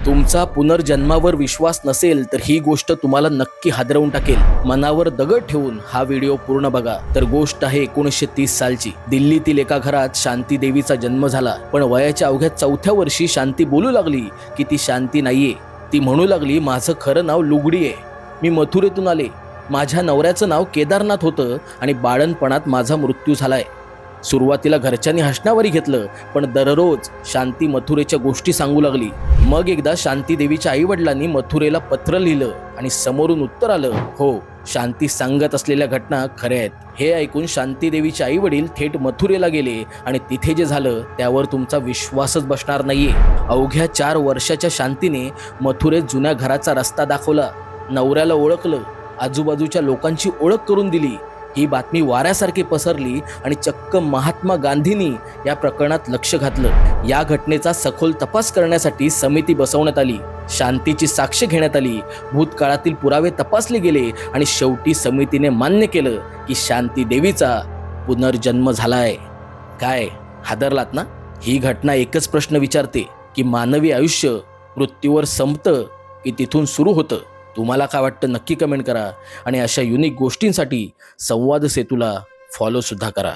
तुमचा पुनर्जन्मावर विश्वास नसेल तर ही गोष्ट तुम्हाला नक्की हादरवून टाकेल. मनावर दगड ठेवून हा व्हिडिओ पूर्ण बघा. तर गोष्ट आहे 1930 सालची. दिल्लीतील एका घरात शांती देवीचा जन्म झाला. पण वयाच्या अवघ्या 4थ्या वर्षी शांती बोलू लागली की ती शांती नाहीये. ती म्हणू लागली, माझं खरं नाव लुगडी आहे. मी मथुरेतून आले. माझ्या नवऱ्याचं नाव केदारनाथ होतं आणि बाळणपणात माझा मृत्यू झालाय. सुरुवातीला घरच्यांनी हसण्यावरी घेतलं, पण दररोज शांती मथुरेच्या गोष्टी सांगू लागली. मग एकदा शांती देवीच्या आई वडिलांनी मथुरेला पत्र लिहिलं आणि समोरून उत्तर आलं, हो, शांती सांगत असलेल्या घटना खऱ्या आहेत. हे ऐकून शांती देवीचे आई वडील थेट मथुरेला गेले आणि तिथे जे झालं त्यावर तुमचा विश्वासच बसणार नाहीये. अवघ्या 4 वर्षाच्या शांतीने मथुरेत जुन्या घराचा रस्ता दाखवला, नवऱ्याला ओळखलं, आजूबाजूच्या लोकांची ओळख करून दिली. ही बातमी वाऱ्यासारखी पसरली आणि चक्क महात्मा गांधींनी या प्रकरणात लक्ष घातलं. या घटनेचा सखोल तपास करण्यासाठी समिती बसवण्यात आली. शांतीची साक्ष घेण्यात आली. भूतकाळातील पुरावे तपासले गेले आणि शेवटी समितीने मान्य केलं की शांती देवीचा पुनर्जन्म झालाय. काय हादरलात ना? ही घटना एकच प्रश्न विचारते की मानवी आयुष्य मृत्यूवर संपतं की तिथून सुरू होतं? तुम्हाला काय वाटतं नक्की कमेंट करा आणि अशा युनिक गोष्टींसाठी संवाद सेतूला फॉलो सुद्धा करा.